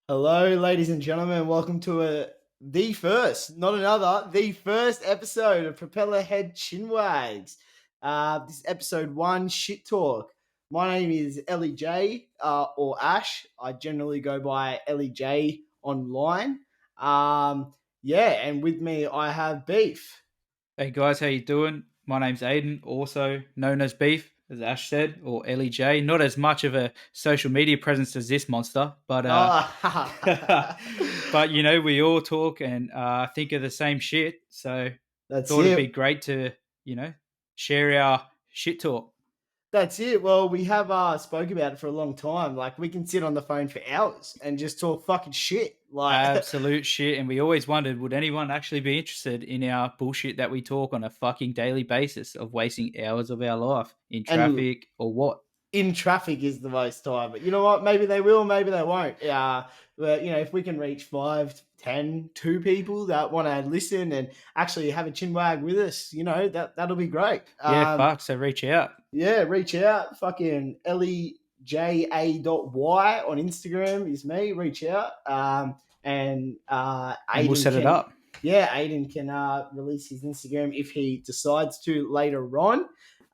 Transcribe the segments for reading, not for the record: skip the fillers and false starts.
Hello, ladies and gentlemen. Welcome to the first episode of Propeller Head Chin Wags. This is episode one, shit talk. My name is ellyjay or Ash. I generally go by ellyjay online. And with me I have Beef. Hey guys, how you doing? My name's Aiden, also known as Beef, as Ash said, or LEJ. Not as much of a social media presence as this monster, but Ah, but we all talk and think of the same shit. So that's thought it'd be it. great to share our shit talk. That's it. Well, we have spoke about it for a long time. Like we can sit on the phone for hours and just talk fucking shit. Like Absolute shit, and we always wondered, would anyone actually be interested in our bullshit that we talk on a fucking daily basis of wasting hours of our life in and traffic or what? in traffic is the most time. But you know what? Maybe they will, maybe they won't. But if we can reach 5, 10, 2 people that want to listen and actually have a chin wag with us, that'll be great. Yeah, fuck. So reach out. Yeah, reach out. Fucking ellyja.y on Instagram is me. Reach out. And we'll Aiden set it can, up. yeah, Aiden can release his Instagram if he decides to later on.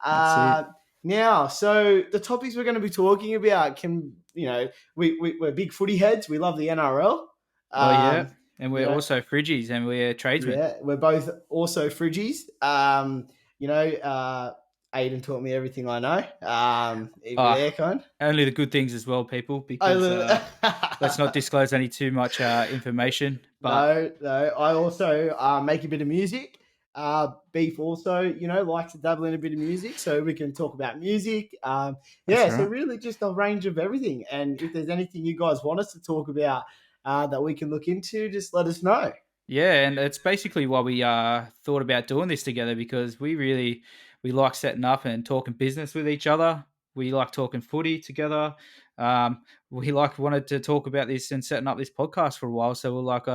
That's Uh, it. Now, so the topics we're going to be talking about we're big footy heads. We love the NRL. Oh yeah, and You we're know, also fridgies and we're tradesmen. yeah, we're both also fridgies. You know, uh, Aiden taught me everything I know. With Ah, aircon. only the good things as well, people, I because li- let's not disclose any too much information. But no. I also make a bit of music. Beef also, likes to dabble in a bit of music, so we can talk about music. that's So right. really just a range of everything. And if there's anything you guys want us to talk about that we can look into, just let us know. Yeah, and it's basically why we thought about doing this together because we like setting up and talking business with each other. We like talking footy together. We wanted to talk about this and setting up this podcast for a while. So we're like,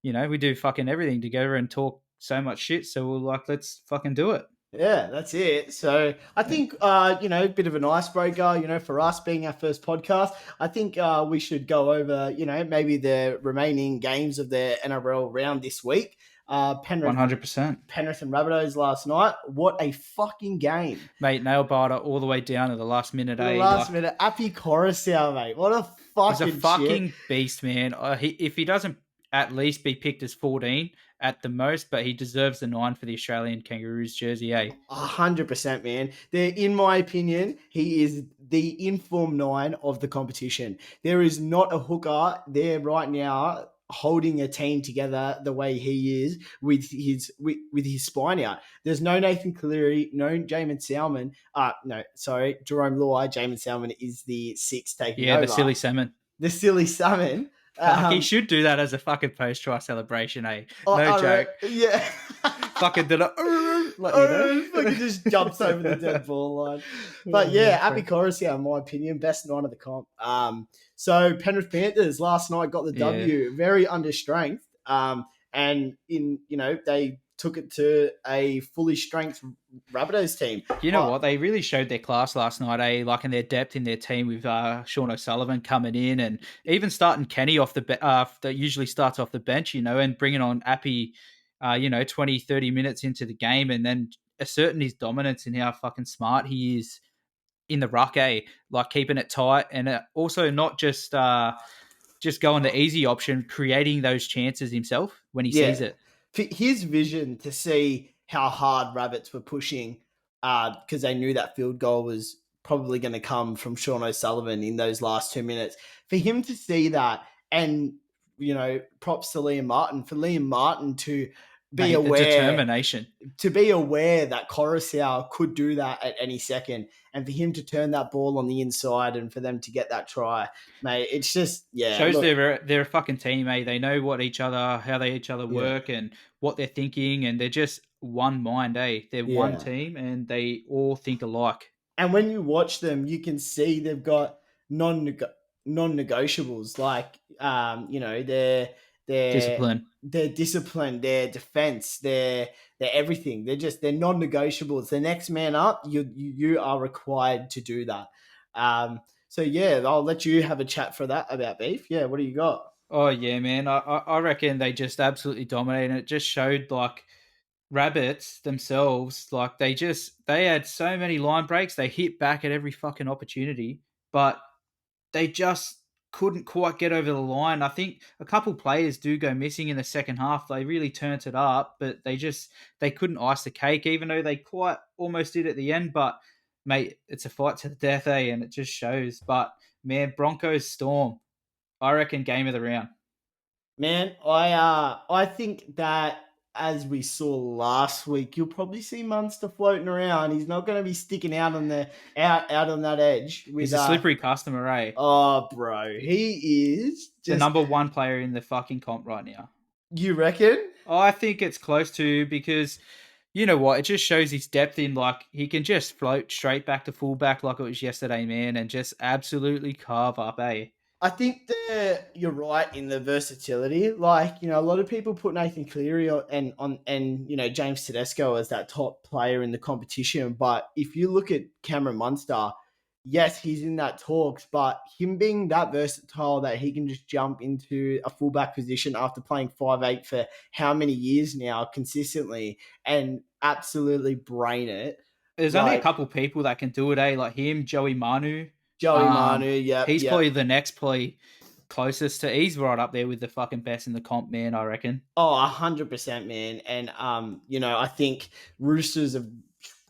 we do fucking everything together and talk so much shit. So we're like, let's fucking do it. Yeah, that's it. So I think, a bit of an icebreaker, for us being our first podcast, I think we should go over, maybe the remaining games of the NRL round this week. One Penrith, hundred percent, Penrith and Rabbitohs last night. What a fucking game. mate. Nail biter all the way down to the last minute. To the Eh? last Like minute, Appy Coruscant, mate. What a he's a fucking shit. fucking beast, man. If he doesn't at least be picked as 14 at the most, but he deserves the 9 for the Australian Kangaroos jersey, eh? 100%, man. In my opinion, he is the inform nine of the competition. There is not a hooker there right now holding a team together the way he is with his spine out. There's no Nathan Cleary, no Jamin Salmon. No, sorry, Jerome Luai. Jamin Salmon is the sixth taking Yeah, the over. silly salmon. The silly salmon. Fuck, he should do that as a fucking post try celebration, eh? No I joke. yeah. Fucking did it, like, Oh, fucking just jumps over the dead ball line. But yeah, Abby Coruscant, in my opinion, best nine of the comp. So Penrith Panthers last night got the Yeah. W, very under strength. And they took it to a fully strength Rabbitohs team. You know what? They really showed their class last night, eh? Like in their depth in their team with Sean O'Sullivan coming in and even starting Kenny off that usually starts off the bench, and bringing on Appy, 20, 30 minutes into the game and then asserting his dominance and how fucking smart he is in the ruck, eh? Like keeping it tight and also not just going the easy option, creating those chances himself when he sees Yeah. it. For his vision to see how hard Rabbits were pushing because they knew that field goal was probably going to come from Sean O'Sullivan in those last 2 minutes. For him to see that and, props to Liam Martin, for Liam Martin Mate, the determination. to be aware that Coruscant could do that at any second, and for him to turn that ball on the inside and for them to get that try, mate, it's just, yeah, Shows look, they're a fucking team, eh? They know how they each other yeah, work and what they're thinking, and they're just one mind, eh? They're one yeah. team, and they all think alike. And when you watch them, you can see they've got non non-negotiables. Like, their Discipline. their discipline, their defense, their everything. They're non-negotiables. The next man up, you are required to do that. So yeah, I'll let you have a chat for that about beef. Yeah, what do you got? Oh yeah, man. I reckon they just absolutely dominated. And it just showed like rabbits themselves, like they had so many line breaks. They hit back at every fucking opportunity, but they just couldn't quite get over the line. I think a couple players do go missing in the second half. They really turned it up, but they couldn't ice the cake, even though they quite almost did at the end. But mate, it's a fight to the death, and it just shows. But man, Broncos Storm, I reckon game of the round. Man, I think that as we saw last week, you'll probably see Munster floating around. He's not going to be sticking out on the out on that edge with He's a slippery customer, eh? Oh, bro, he is The just. number one player in the fucking comp right now. You reckon? I think it's close to, because you know what? It just shows his depth in, like, he can just float straight back to fullback like it was yesterday, man, and just absolutely carve up, eh? I think that you're right in the versatility. Like, a lot of people put Nathan Cleary and James Tedesco as that top player in the competition. But if you look at Cameron Munster, yes, he's in that talks, but him being that versatile that he can just jump into a fullback position after playing 5'8" for how many years now consistently and absolutely brain it. There's only a Like couple people that can do it, eh? Like him, Joey Manu. Joey Manu, yep, He's yep. probably the next play closest to. He's right up there with the fucking best in the comp, man. I reckon. Oh, 100%, man. And I think Roosters are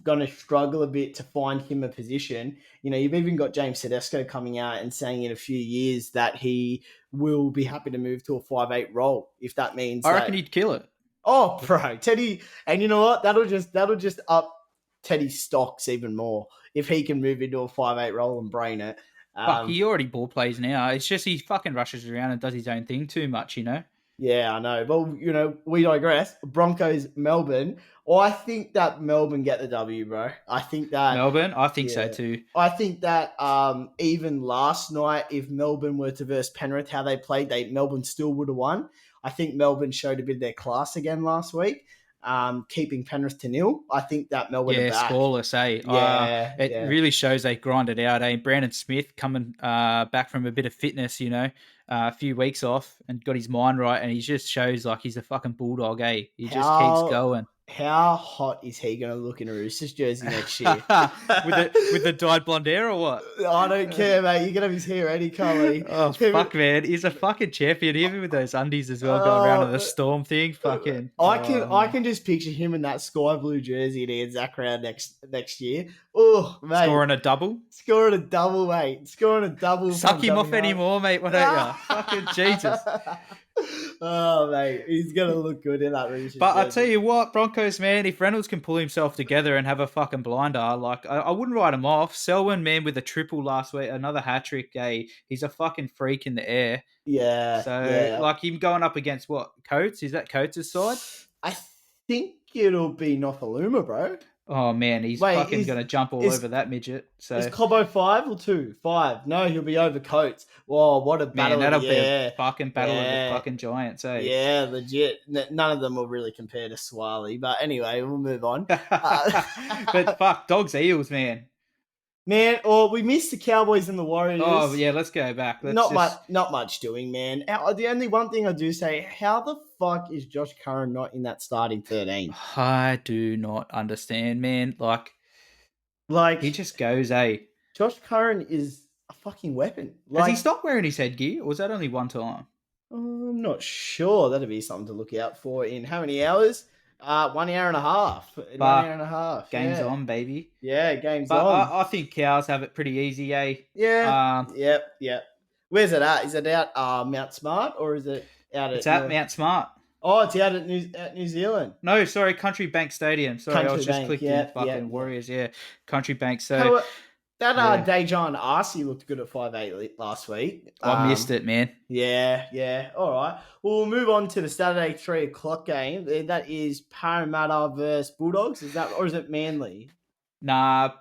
going to struggle a bit to find him a position. You've even got James Tedesco coming out and saying in a few years that he will be happy to move to a 5'8" role if that means I reckon that. he'd kill it. Oh, bro, Teddy, and you know what? That'll just up Teddy's stocks even more if he can move into a 5'8" role and brain it. Fuck, he already ball plays now. It's just he fucking rushes around and does his own thing too much, you know? Yeah, I know. Well, we digress. Broncos, Melbourne. I think that Melbourne get the W, bro. I think that, Melbourne, I think so yeah. too. I think that even last night, if Melbourne were to verse Penrith, how they played, Melbourne still would have won. I think Melbourne showed a bit of their class again last week, keeping Penrith to 0. I think that Melbourne are Yeah, back. scoreless, eh? Yeah, It yeah. really shows they grinded out, eh? Brandon Smith coming back from a bit of fitness, a few weeks off and got his mind right, and he just shows like he's a fucking bulldog, eh? He just keeps How going. how hot is he going to look in a Roosters jersey next year? with the dyed blonde hair or what? I don't care, mate. You can have his hair any colour. Oh fuck, man! He's a fucking champion, even with those undies as well, going around on the storm thing. Fucking, I can just picture him in that sky blue jersey against Zach Round next year. Oh, mate, scoring a double. scoring a double, mate. Scoring a double. Suck him off anymore, mate. Why don't you? Fucking Jesus. Oh, mate, he's gonna look good in that Roosters But I jersey. tell you what, Broncos, man, if Reynolds can pull himself together and have a fucking blinder, like I wouldn't write him off. Selwyn, man, with a triple last week, another hat trick. He's a fucking freak in the air. Yeah, So, yeah. like him going up against what, Coates? Is that Coates' side? I think it'll be Nofaluma, bro. Oh man, he's Wait, fucking gonna jump all is over that midget. So is Cobbo 5 or 2? 5. No, he'll be over Coates. Whoa, what a battle! man, that'll be Yeah, a fucking battle of the yeah. fucking giants, eh? Yeah, legit. None of them will really compare to Swiley. But anyway, we'll move on. But fuck, dogs eels, man. Man, we missed the Cowboys and the Warriors. Oh yeah, let's go back. Not much doing, man. The only one thing I do say, how the fuck is Josh Curran not in that starting 13? I do not understand, man. Like Like, he just goes, eh? Josh Curran is a fucking weapon. Has Like, he stopped wearing his headgear, or was that only one time? I'm not sure. That'd be something to look out for in how many hours? 1 hour and a half. 1 hour and a half. Game's yeah. on, baby. Yeah, game's But on. I think cows have it pretty easy, eh? Yeah. Yep. Where's it at? Is it out Mount Smart or is it out It's at at Mount Smart. Oh, it's out at New Zealand. No, sorry, Country Bank Stadium. Sorry, I was just Bank, clicking fucking Warriors. Yeah, Country Bank. So that Dejan Arcee looked good at 5'8" last week. I missed it, man. Yeah. All right. Well, we'll move on to the Saturday 3:00 game. That is Parramatta versus Bulldogs. Is that or is it Manly? Nah,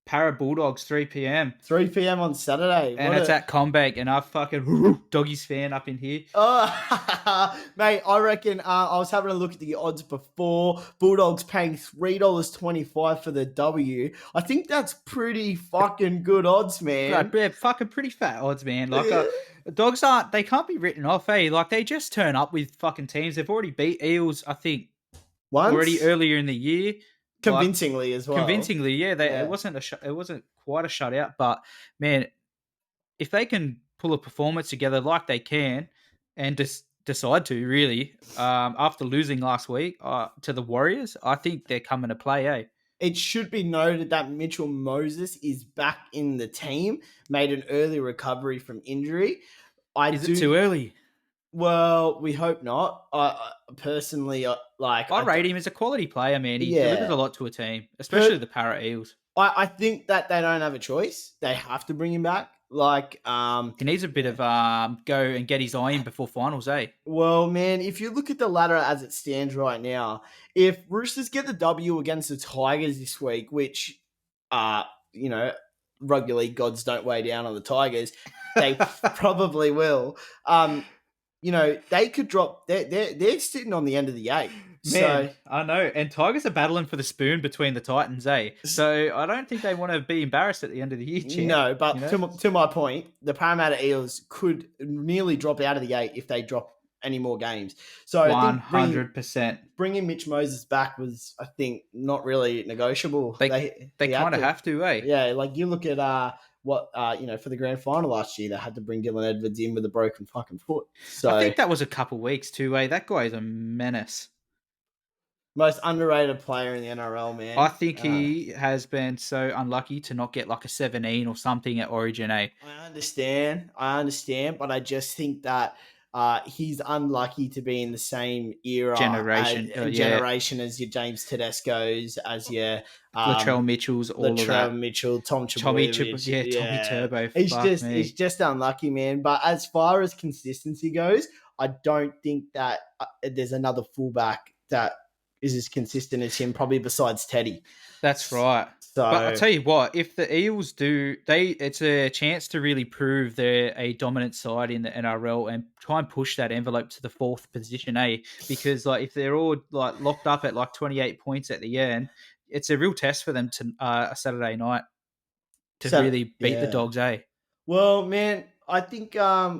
Para Bulldogs 3 p.m. 3 p.m. on Saturday. and What it's a at Combank, and I fucking doggies fan up in here. Oh, mate, I reckon I was having a look at the odds before. Bulldogs paying $3.25 for the W. I think that's pretty fucking good odds, But man. yeah, fucking pretty fat odds, man. Like, dogs they can't be written off, eh? Like, they just turn up with fucking teams. They've already beat Eels, I think, already Once, earlier in the year. Like, convincingly as well. convincingly, yeah. It Yeah. wasn't it wasn't quite a shutout, but man, if they can pull a performance together like they can, and just decide to really, after losing last week to the Warriors, I think they're coming to play, eh? It should be noted that Mitchell Moses is back in the team, made an early recovery from injury. I Is it do. too early? Well, we hope not. I personally like. I rate him as a quality player, man. He delivers a Yeah. lot to a team, especially Per, the Para Eels. I think that they don't have a choice. They have to bring him back. Like, He needs a bit of go and get his eye in before finals, eh? well, man, if you look at the ladder as it stands right now, if Roosters get the W against the Tigers this week, which, you know, rugby league gods don't weigh down on the Tigers, they probably will. They could drop. They're sitting on the end of the eight. Man, So I know. And Tigers are battling for the spoon between the Titans, eh? So I don't think they want to be embarrassed at the end of the year, champ. no, You but know, to my point, the Parramatta Eels could nearly drop out of the eight if they drop any more games. So I think 100%. bringing Mitch Moses back was, I think, not really negotiable. They He had kind of to, have to, eh? yeah. Like you look at for the grand final last year, they had to bring Dylan Edwards in with a broken fucking foot. I So think that was a couple weeks too, eh? That guy is a menace. most underrated player in the NRL, I man. think he has been so unlucky to not get like a 17 or something at Origin, eh? I understand, but I just think that he's unlucky to be in the same era Generation. Yeah. generation as your James Tedesco's, as your Latrell Mitchell's, all of Latrell that. Mitchell, Tom Tommy, Trbojevic. yeah, Tommy Yeah, Turbo. Fuck he's me. just unlucky, man. But as far as consistency goes, I don't think that there's another fullback that is as consistent as him, probably besides Teddy. That's right. But I So tell you what, if the Eels it's a chance to really prove they're a dominant side in the NRL and try and push that envelope to the fourth position, eh? Because like if they're all like locked up at like 28 points at the end, it's a real test for them to a Saturday night to really beat the yeah. Dogs, eh? Well, man, I think I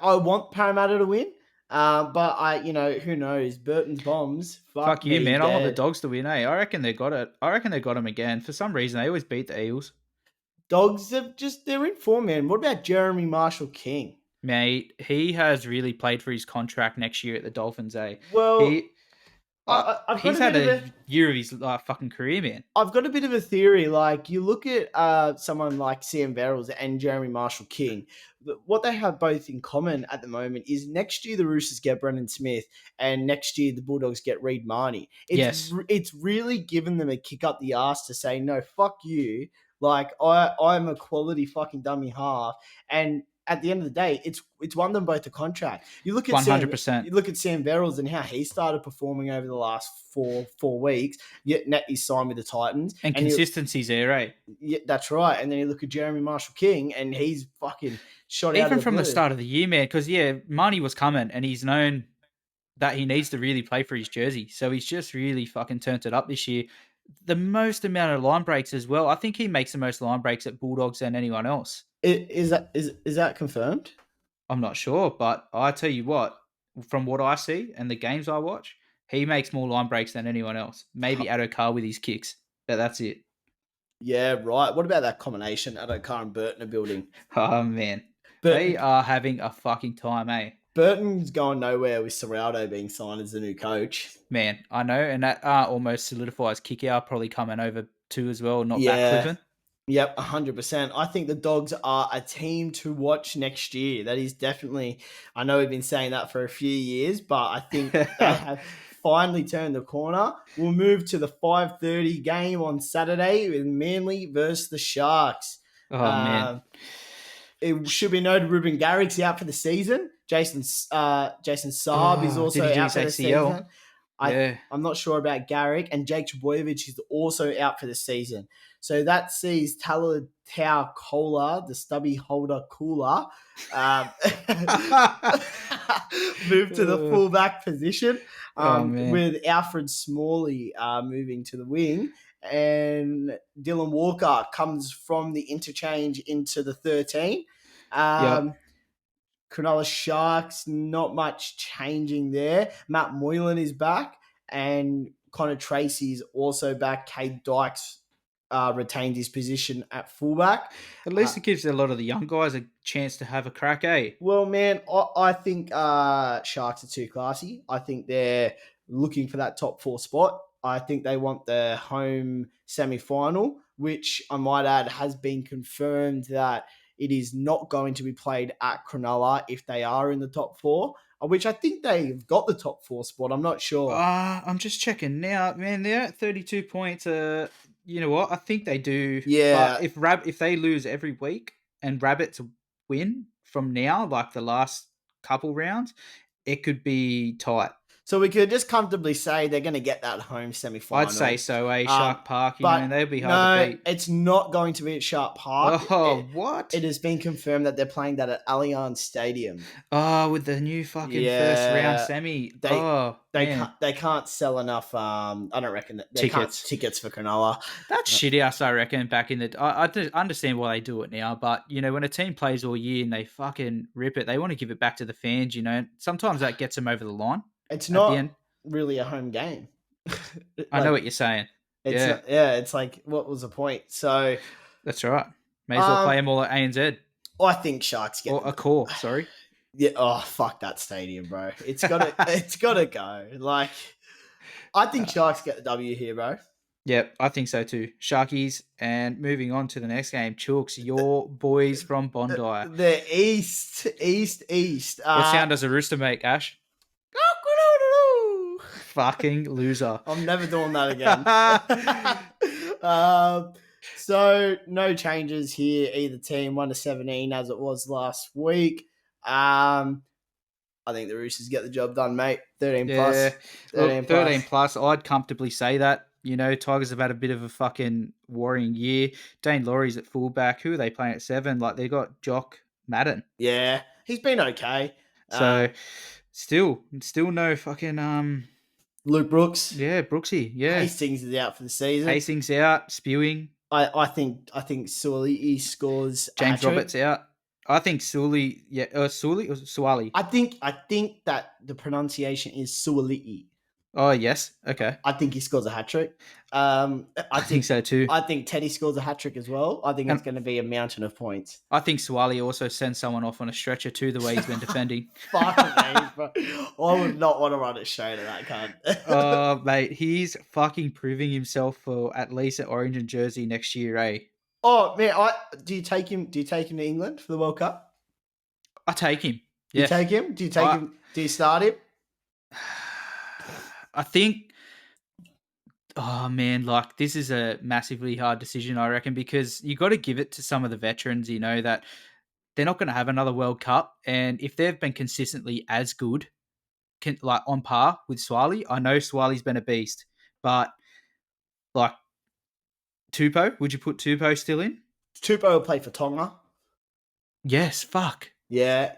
want Parramatta to win. But who knows? Burton's bombs. Fuck Fuck you, me, man. I want the dead. Dogs to win, eh? I reckon they got it. I reckon they got them again. For some reason, they always beat the Eels. Dogs they're in form, man. What about Jeremy Marshall King? Mate, he has really played for his contract next year at the Dolphins, eh? Well, He I've got he's a had bit of a a year of his fucking career, man. I've got a bit of a theory. Like you look at someone like Sam Verrills and Jeremy Marshall King. What they have both in common at the moment is next year the Roosters get Brendan Smith, and next year the Bulldogs get Reid Marnie. Yes, It's really given them a kick up the ass to say no, fuck you. Like I'm a quality fucking dummy half, and at the end of the day, it's won them both a contract. 100%. You look at Sam Verrills and how he started performing over the last four weeks. Yet net he's signed with the Titans, And and consistency's there, eh? yeah, that's right. And then you look at Jeremy Marshall King, and he's fucking shot out of Even the from the blue. start of the year, man, because, yeah, Marnie was coming, and he's known that he needs to really play for his jersey. So he's just really fucking turned it up this year. The most amount of line breaks as well. I think he makes the most line breaks at Bulldogs than anyone else. Is that confirmed? I'm not sure, but I tell you what, from what I see and the games I watch, he makes more line breaks than anyone else. Maybe Adokar with his kicks, but that's it. Yeah, right. What about that combination? Adokar and Burton are building. Oh, man. They Burton are having a fucking time, eh? Burton's going nowhere with Serraldo being signed as the new coach. Man, I know, and that almost solidifies Kickout probably coming over too as well, not Yeah. backflipping. Yep, 100%. I think the Dogs are a team to watch next year. That is definitely, I know we've been saying that for a few years, but I think they have finally turned the corner. We'll move to the 5:30 game on Saturday with Manly versus the Sharks. Oh, man. It should be noted Ruben Garrick's out for the season. Jason Saab is also Did he do out his for the ACL? season. Yeah. I'm not sure about Garrick, and Jake Trbojevic is also out for the season. So that sees Talatau Kola, the stubby holder cooler, um, move to the Uh, fullback position, oh man. with Alfred Smalley moving to the wing. And Dylan Walker comes from the interchange into the 13. Yep. Cronulla Sharks, not much changing there. Matt Moylan is back, and Connor Tracy is also back. Cade Dykes retained his position at fullback. At least it gives a lot of the young guys a chance to have a crack, eh? Well, man, I think Sharks are too classy. I think they're looking for that top 4 spot. I think they want the home semi final, which I might add has been confirmed that it is not going to be played at Cronulla if they are in the top 4, which I think they've got the top 4 spot. I'm not sure. I'm just checking now, man. They're at 32 points. You know what? I think they do. But Yeah. if they lose every week and Rabbits win from now, like the last couple rounds, it could be tight. So we could just comfortably say they're going to get that home semi I'd final. say so, Shark Park, and But they'll be hard to no, beat. it's not going to be at Sharp Park. Oh, what? It has been confirmed that they're playing that at Allianz Stadium. Oh, with the new fucking first round semi. They can't sell enough. I don't reckon that they can't tickets for Cronulla. That's shitty ass, I reckon. Back in the, I understand why they do it now, but when a team plays all year and they fucking rip it, they want to give it back to the fans. Sometimes that gets them over the line. It's not really a home game. I know what you're saying. It's like, what was the point? So that's right. May as well play them all at ANZ. I think Sharks get a core. Sorry. Yeah. Oh, fuck that stadium, bro. It's gotta go. Like, I think Sharks get the W here, bro. Yep, I think so too. Sharkies, and moving on to the next game, Chooks, your boys from Bondi. The East. What sound does a rooster make, Ash? Fucking loser. I'm never doing that again. So no changes here. Either team 1-17 as it was last week. I think the Roosters get the job done, mate. 13 plus. 13 plus. I'd comfortably say that. Tigers have had a bit of a fucking worrying year. Dane Laurie's at fullback. Who are they playing at 7? Like, they got Jock Madden. Yeah, he's been okay. So, still no fucking Luke Brooks. Yeah, Brooksy. Yeah. Hastings is out for the season. Hastings out, spewing. I think Suoli scores. James Roberts out. I think Suoli, Suoli or Suali. I think that the pronunciation is Suoli. Oh yes, okay. I think he scores a hat trick. I think so too. I think Teddy scores a hat trick as well. I think it's going to be a mountain of points. I think Suali also sends someone off on a stretcher too, the way he's been defending. Fuck me, bro. I would not want to run it straight at that cunt. Oh, mate, he's fucking proving himself for at least an orange and jersey next year, eh? Oh man, do you take him to England for the World Cup? I take him. Yeah. You take him? Do you take him? Do you start him? I think, oh man, like, this is a massively hard decision, I reckon, because you got to give it to some of the veterans, that they're not going to have another World Cup. And if they've been consistently as good, like on par with Swali, I know Swali's been a beast, but like Tupou, would you put Tupou still in? Tupou will play for Tonga. Yes, fuck. Yeah.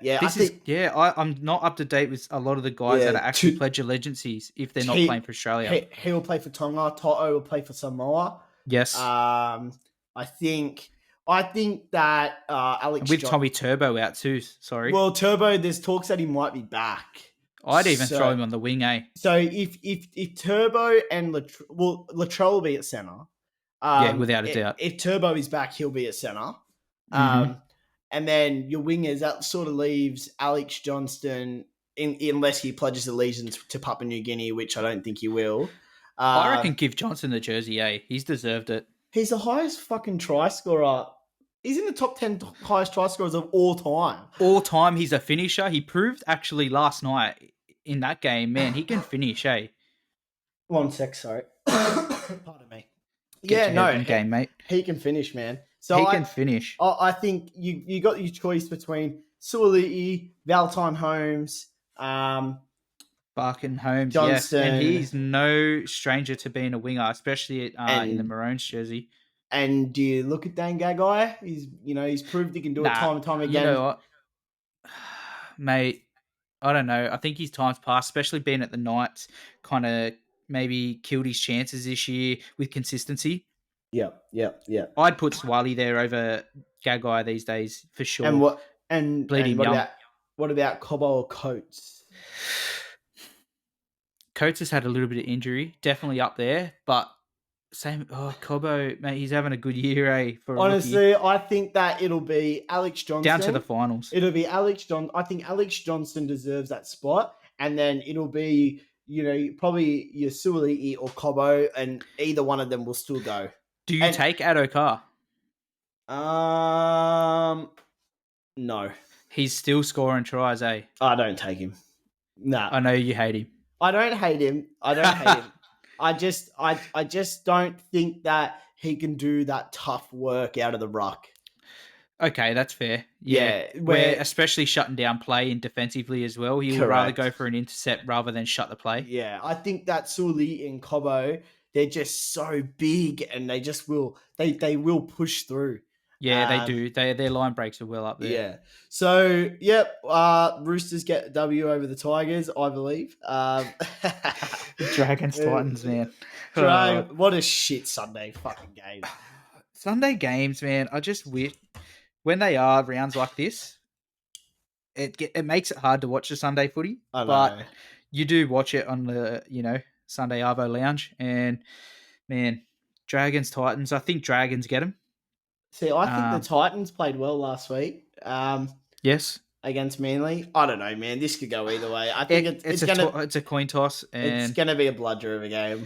I'm not up to date with a lot of the guys that are actually pledge allegiances if they're not playing for Australia. He will play for Tonga. To'o will play for Samoa. Yes. I think that Alex with Tommy Turbo out too. Sorry. Well, Turbo, there's talks that he might be back. I'd even throw him on the wing, eh? So if Turbo and Latrell will be at center. Without a doubt. If Turbo is back, he'll be at center. And then your wingers, that sort of leaves Alex Johnston, unless he pledges allegiance to Papua New Guinea, which I don't think he will. I reckon give Johnson the jersey, eh? He's deserved it. He's the highest fucking try scorer. He's in the top 10 highest try scorers of all time. All time, he's a finisher. He proved actually last night in that game, man, he can finish, eh? 1 sec, sorry. Pardon me. Game, mate. He can finish, man. So he can finish. I think you got your choice between Suoli'i, Valentine Holmes, Barkin Holmes, yes, and Johnston, he's no stranger to being a winger, especially in the and Maroons jersey. do you look at Dan Gagai? He's proved he can do it Nah, time and time you know again. what, mate? I don't know. I think his time's passed, especially being at the Knights. Kind of maybe killed his chances this year with consistency. Yep, yep, yep. I'd put Swiley there over Gagai these days for And sure. what Bleed and him young. what about Cobbo or Coates? Coates has had a little bit of injury, definitely up there, but same. Oh, Cobo, mate, he's having a good year, for a rookie. Honestly, I think that it'll be Alex Down to the Johnston. finals. It'll be Alex John. I think Alex Johnston deserves that spot, and then it'll be probably your Suoli'i or Cobbo, and either one of them will still go. Do you And take Adokar? no, He's still scoring tries, eh? I don't take him. Nah, I know you hate him. I don't hate him. I don't hate him. I just don't think that he can do that tough work out of the ruck. Okay, that's fair. Yeah. Yeah, We're where especially shutting down play and defensively as well. He would rather go correct. for an intercept rather than shut the play. Yeah, I think that Sully and Cobo, they're just so big and they will push through. Yeah, they Um, do. Their line breaks are well up there. yeah. So yep, Roosters get the W over the Tigers, I believe. Dragons Titans, man. What a shit Sunday fucking game. Sunday games, man. I just wish when they are rounds like this, it makes it hard to watch the Sunday footy. I But know. you do watch it on the Sunday Arvo Lounge, and man, Dragons Titans. I think Dragons get them. See, I think the Titans played well last week. Yes, Against Manly. I don't know, man. This could go either way. I think it's a coin toss, it's and gonna be a bludger of a game.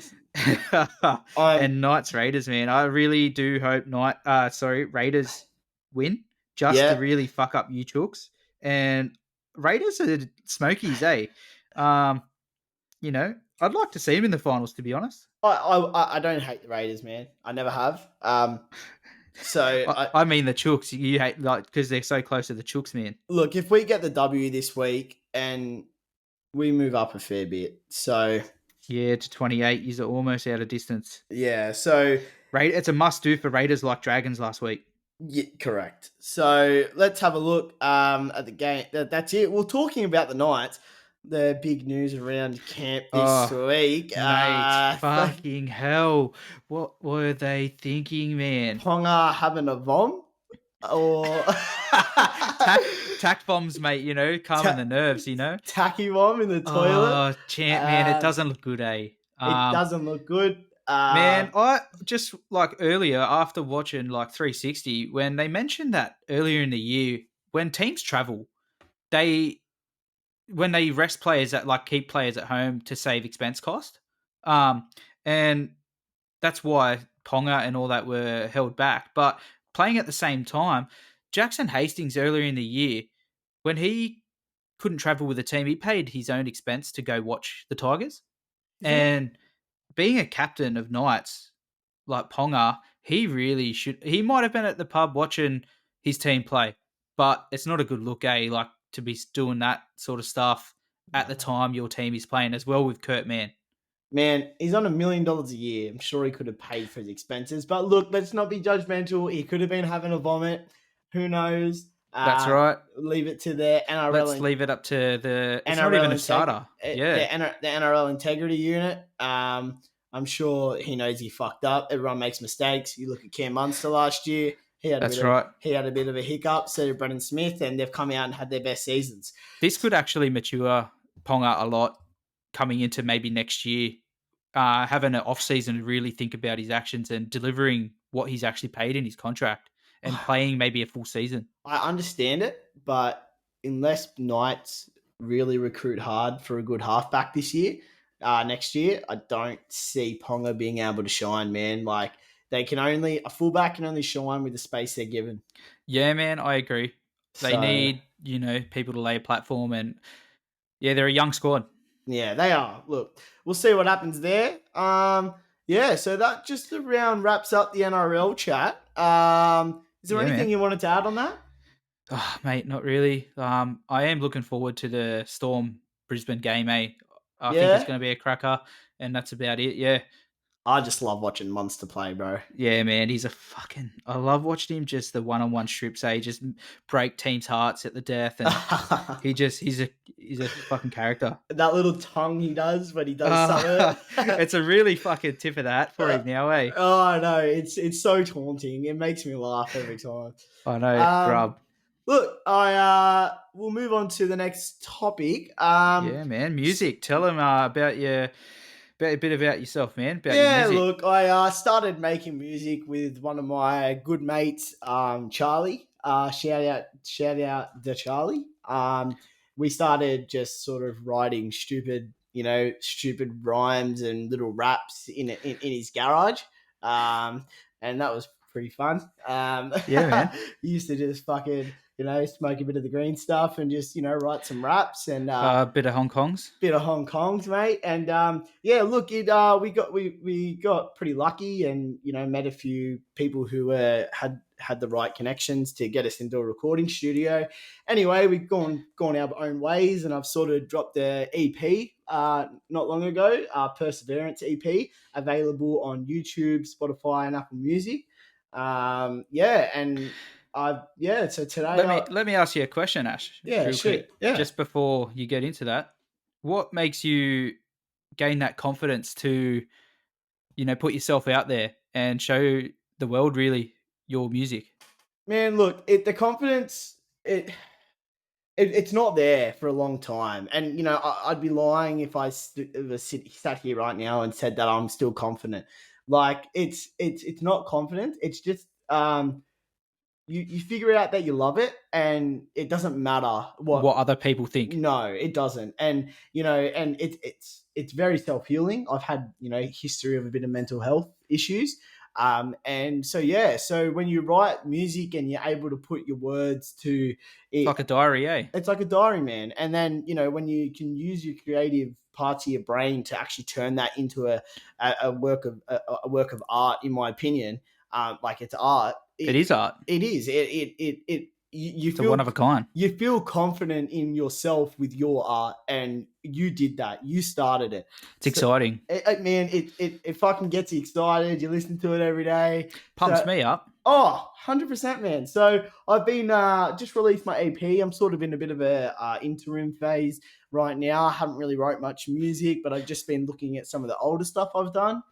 I'm and Knights Raiders, man. I really do hope Raiders win just to yeah. really fuck up you chooks. And Raiders are smokies, eh? I'd like to see them in the finals, to be honest. I don't hate the Raiders, man. I never have. So I mean the chooks. You hate because they're so close to the chooks, man. look, if we get the W this week and we move up a fair bit, so Yeah, to 28, you're almost out of distance. yeah, so It's a must do for Raiders like Dragons last week. yeah, correct. So let's have a look at the game. That's it. Well, talking about the Knights, the big news around camp this Oh, week. mate, fucking hell. What were they thinking, man? Ponga having a vom or Tack bombs, mate, calming the nerves, tacky vom in the toilet. Oh, champ, man, it doesn't look good, eh? It doesn't look good. Man, I just like earlier after watching like 360 when they mentioned that earlier in the year when teams travel, they when they rest players that like keep players at home to save expense cost, and that's why Ponga and all that were held back. But playing at the same time, Jackson Hastings earlier in the year when he couldn't travel with the team, he paid his own expense to go watch the Tigers, yeah, and being a captain of Knights like Ponga, he really should. He might have been at the pub watching his team play, but it's not a good look, like to be doing that sort of stuff at the time your team is playing as well with Kurt Mann. man, he's on $1 million a year. I'm sure he could have paid for his expenses. But look, let's not be judgmental. He could have been having a vomit. Who knows? That's right. Leave it to the NRL. Let's leave it up to the. It's NRL not even a starter. Yeah, the NRL integrity unit. I'm sure he knows he fucked up. Everyone makes mistakes. You look at Cam Munster last year. He had a bit of a hiccup. So did Brendan Smith, and they've come out and had their best seasons. This could actually mature Ponga a lot coming into maybe next year. Having an off season to really think about his actions and delivering what he's actually paid in his contract and playing maybe a full season. I understand it, but unless Knights really recruit hard for a good halfback this year, next year, I don't see Ponga being able to shine, man. Like a fullback can only shine with the space they're given. Yeah, man, I agree. They need, people to lay a platform, and yeah, they're a young squad. Yeah, they are. Look, we'll see what happens there. Yeah, so that just around wraps up the NRL chat. Is there anything you wanted to add on that? Oh, mate, not really. I am looking forward to the Storm Brisbane game, eh? I think he's Yeah. going to be a cracker, and that's about it. Yeah. I just love watching Monster play, bro. Yeah, man, he's a fucking. I love watching him just the one-on-one strips. He just break teams' hearts at the death, and That he's a fucking character. little tongue he does when he does something. Uh, it's a really fucking tip of the hat for him now, eh? Oh no, it's so taunting. It makes me laugh every time. I know, Um, grub. Look, I we'll move on to the next topic. Yeah, man. Music. Tell him about a bit about yourself, man. About your Yeah, music. look, I started making music with one of my good mates, Charlie. Shout out to Charlie. We started just sort of writing stupid rhymes and little raps in his garage, and that was pretty fun. Yeah, man. He used to just fucking smoke a bit of the green stuff and just write some raps and A bit of Hong Kongs. bit of Hong Kong's, mate. And yeah, look, it we got pretty lucky, and met a few people who had the right connections to get us into a recording studio. Anyway, we've gone our own ways, and I've sort of dropped the EP not long ago, Perseverance EP, available on YouTube, Spotify, and Apple Music. Yeah, and So today, Let me ask you a question, Ash, yeah, real shit, quick, yeah. just before you get into that. What makes you gain that confidence to, put yourself out there and show the world really your music? Man, look, the confidence it's not there for a long time, and I'd be lying if sat here right now and said that I'm still confident. Like it's not confidence. It's just you figure out that you love it, and it doesn't matter what. What other people think? No, it doesn't. And it's very self healing. I've had history of a bit of mental health issues, and so yeah. So when you write music and you're able to put your words to It's it, like a diary, eh? it's like a diary, man. And then when you can use your creative parts of your brain to actually turn that into a work of art, in my opinion, like it's art. It is art. It is. You It's a one of a kind. you feel confident in yourself with your art, and you did that. You started it. It's exciting. Man, it fucking gets you excited. You listen to it every day. Pumps me up. Oh, 100%, man. So I've been just released my EP. I'm sort of in a bit of a interim phase right now. I haven't really wrote much music, but I've just been looking at some of the older stuff I've done.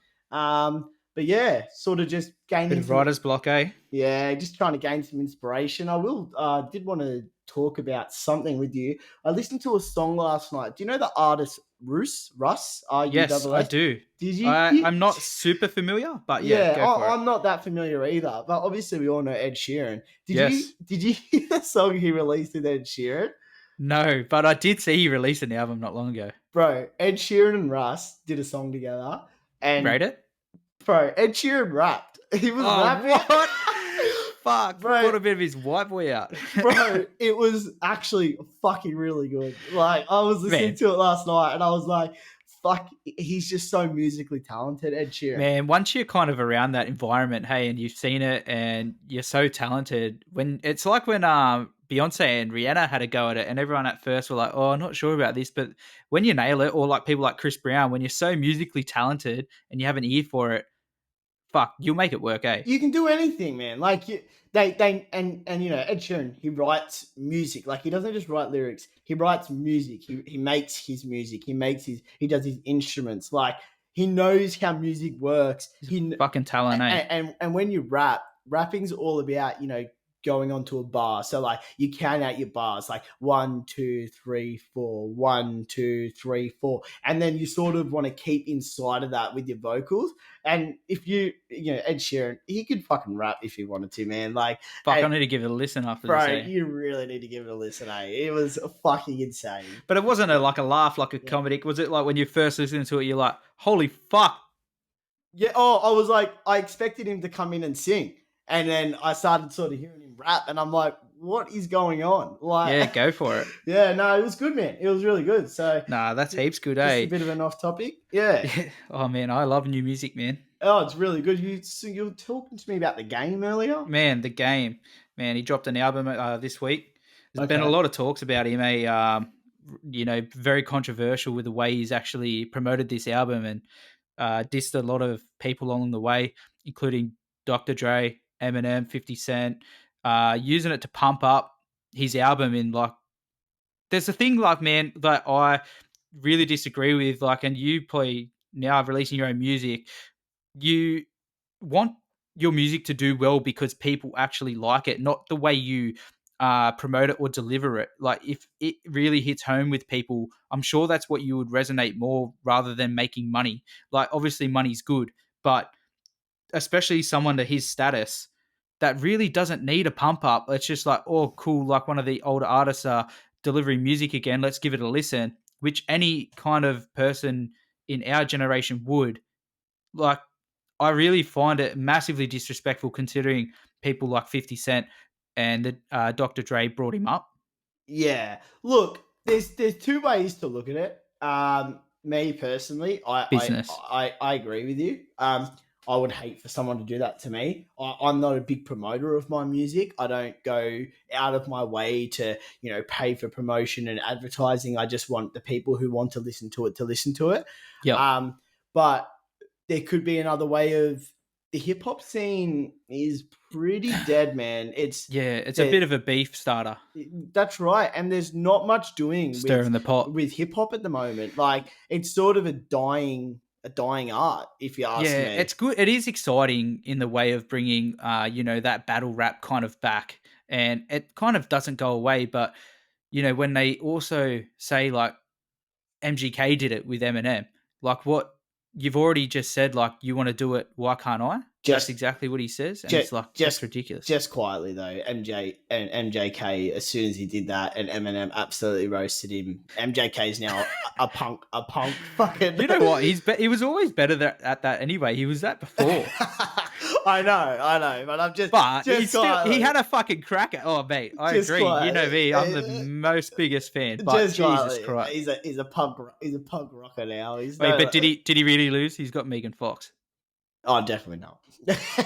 But yeah, sort of just Bit gaining of writer's block, eh? yeah, just trying to gain some inspiration. I will did want to talk about something with you. I listened to a song last night. Do you know the artist Russ? Yes, I RUSS? do. Did you? I'm not super familiar, but yeah, Yeah, go for it. I'm not that familiar either. But obviously, we all know Ed Sheeran. Yes. Did you hear the song he released with Ed Sheeran? No, but I did see he released an album not long ago. Bro, Ed Sheeran and Russ did a song together, and Rate it? bro, Ed Sheeran rapped. He was Oh, rapping. what? Fuck, Bro. brought a bit of his white boy out. Bro, it was actually fucking really good. Like, I was listening to it last night, and I was like, fuck, he's just so musically talented, Ed Sheeran. Man, once you're kind of around that environment, hey, and you've seen it and you're so talented, when it's like when Beyonce and Rihanna had a go at it, and everyone at first were like, oh, I'm not sure about this, but when you nail it, or like people like Chris Brown, when you're so musically talented and you have an ear for it, fuck, you'll make it work, eh? You can do anything, man. Like they and Ed Sheeran, he writes music. Like, he doesn't just write lyrics. He writes music. He makes his music. He does his instruments. Like, he knows how music works. He's a fucking talent, eh? And when you rapping's all about going onto a bar. So like you count out your bars, like 1, 2, 3, 4, 1, 2, 3, 4, and then you sort of want to keep inside of that with your vocals. And if Ed Sheeran, he could fucking rap if he wanted to, man. Like, fuck, I need to give it a listen after bro, this. Eh? You really need to give it a listen, eh? It was fucking insane. But it wasn't like a laugh, like a comedy. Was it like when you first listened to it, you're like, holy fuck? Yeah. Oh, I was like, I expected him to come in and sing. And then I started sort of hearing him rap, and I'm like, what is going on? Like, yeah, go for it. Yeah, no, it was good, man. It was really good. So, nah, that's heaps good, just eh? a bit of an off topic. Yeah. Oh, man, I love new music, man. Oh, it's really good. You were talking to me about the game earlier? Man, the game. Man, he dropped an album this week. There's been a lot of talks about him, eh? very controversial with the way he's actually promoted this album and dissed a lot of people along the way, including Dr. Dre, Eminem, 50 Cent, using it to pump up his album in like. There's a thing like, man, that I really disagree with. Like, and you play now releasing your own music, you want your music to do well because people actually like it, not the way you promote it or deliver it. Like, if it really hits home with people, I'm sure that's what you would resonate more rather than making money. Like, obviously, money's good, but especially someone to his status that really doesn't need a pump up. It's just like, oh, cool, like one of the older artists are delivering music again. Let's give it a listen, which any kind of person in our generation would. Like, I really find it massively disrespectful considering people like 50 Cent and Dr. Dre brought him up. Yeah. Look, there's two ways to look at it. Me personally, Business. I agree with you. I would hate for someone to do that to me. I'm not a big promoter of my music. I don't go out of my way to, pay for promotion and advertising. I just want the people who want to listen to it to listen to it. Yep. But there could be another way of the hip hop scene is pretty dead, man. It's a bit of a beef starter. That's right, and there's not much doing Stirring the pot with hip hop at the moment. Like, it's sort of a dying art, if you ask me. It's good. It is exciting in the way of bringing, that battle rap kind of back, and it kind of doesn't go away. But when they also say like MGK did it with Eminem, like what you've already just said, like you want to do it, why can't I? That's exactly what he says, and it's like that's ridiculous. Just quietly though, MJK, as soon as he did that, and Eminem absolutely roasted him. MJK's now a punk fucking. You know what? He was always better at that anyway. He was that before. I know, but I'm just. But he had a fucking crack at. Oh mate, I agree. Quietly. You know me, I'm the most biggest fan. But Jesus Christ, he's a punk rocker now. But did he really lose? He's got Megan Fox. Oh, definitely not.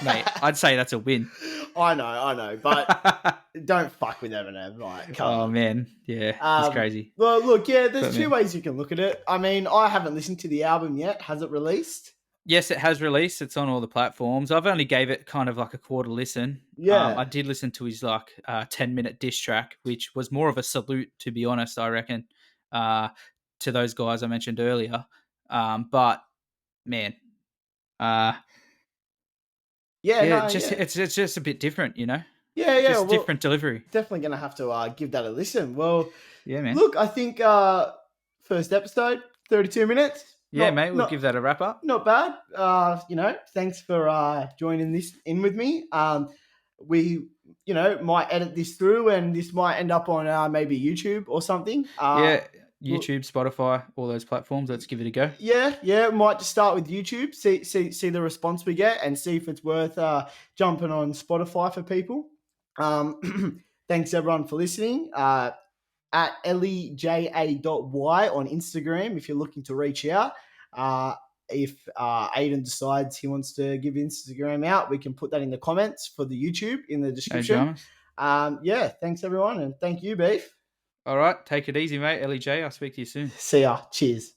Mate, I'd say that's a win. I know, but don't fuck with Eminem. Like, come on. Man, yeah, it's crazy. Well, look, yeah, there's two ways you can look at it. I mean, I haven't listened to the album yet. Has it released? Yes, it has released. It's on all the platforms. I've only gave it kind of like a quarter listen. Yeah. I did listen to his 10-minute diss track, which was more of a salute, to be honest, I reckon, to those guys I mentioned earlier. But, man, it's just a bit different, Yeah, just different delivery. Definitely gonna have to give that a listen. Well, yeah, man. Look, I think first episode, 32 minutes. Yeah, mate, we'll give that a wrap up. Not bad. Thanks for joining this in with me. We might edit this through, and this might end up on maybe YouTube or something. YouTube, Spotify, all those platforms. Let's give it a go. Yeah. Might just start with YouTube, see the response we get, and see if it's worth jumping on Spotify for people. Thanks everyone for listening. At ellyjay.y on Instagram if you're looking to reach out. If Aiden decides he wants to give Instagram out, we can put that in the comments for the YouTube in the description. Thanks everyone, and thank you, Beef. All right, take it easy, mate. ellyjay, I'll speak to you soon. See ya. Cheers.